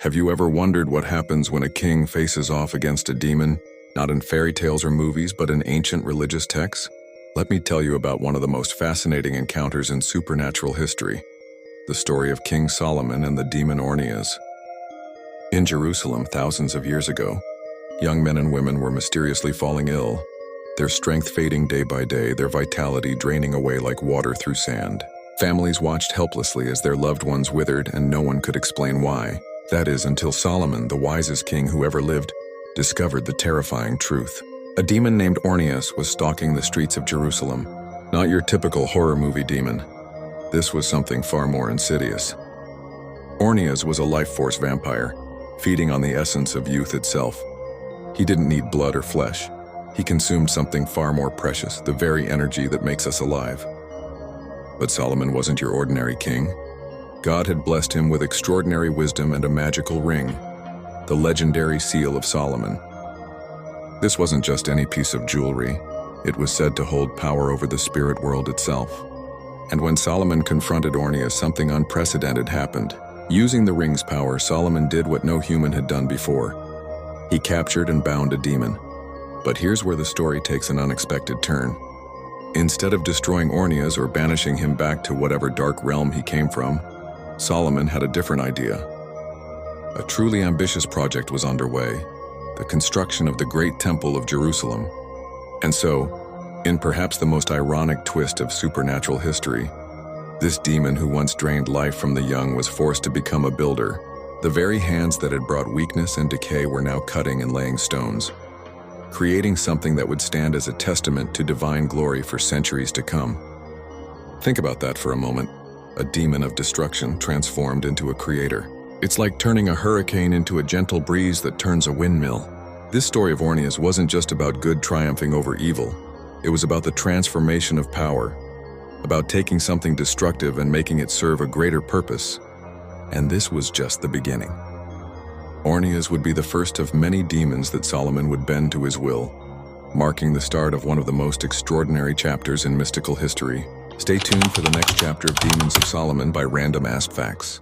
Have you ever wondered what happens when a king faces off against a demon, not in fairy tales or movies, but in ancient religious texts? Let me tell you about one of the most fascinating encounters in supernatural history, the story of King Solomon and the demon Ornias. In Jerusalem, thousands of years ago, young men and women were mysteriously falling ill, their strength fading day by day, their vitality draining away like water through sand. Families watched helplessly as their loved ones withered, and no one could explain why. That is, until Solomon, the wisest king who ever lived, discovered the terrifying truth. A demon named Ornias was stalking the streets of Jerusalem. Not your typical horror movie demon. This was something far more insidious. Ornias was a life force vampire, feeding on the essence of youth itself. He didn't need blood or flesh. He consumed something far more precious, the very energy that makes us alive. But Solomon wasn't your ordinary king. God had blessed him with extraordinary wisdom and a magical ring, the legendary Seal of Solomon. This wasn't just any piece of jewelry. It was said to hold power over the spirit world itself. And when Solomon confronted Ornias, something unprecedented happened. Using the ring's power, Solomon did what no human had done before. He captured and bound a demon. But here's where the story takes an unexpected turn. Instead of destroying Ornias or banishing him back to whatever dark realm he came from, Solomon had a different idea. A truly ambitious project was underway, the construction of the Great Temple of Jerusalem. And so, in perhaps the most ironic twist of supernatural history, this demon who once drained life from the young was forced to become a builder. The very hands that had brought weakness and decay were now cutting and laying stones, creating something that would stand as a testament to divine glory for centuries to come. Think about that for a moment. A demon of destruction transformed into a creator. It's like turning a hurricane into a gentle breeze that turns a windmill. This story of Ornias wasn't just about good triumphing over evil. It was about the transformation of power, about taking something destructive and making it serve a greater purpose. And this was just the beginning. Ornias would be the first of many demons that Solomon would bend to his will, marking the start of one of the most extraordinary chapters in mystical history. Stay tuned for the next chapter of Demons of Solomon by Random Ass Facts.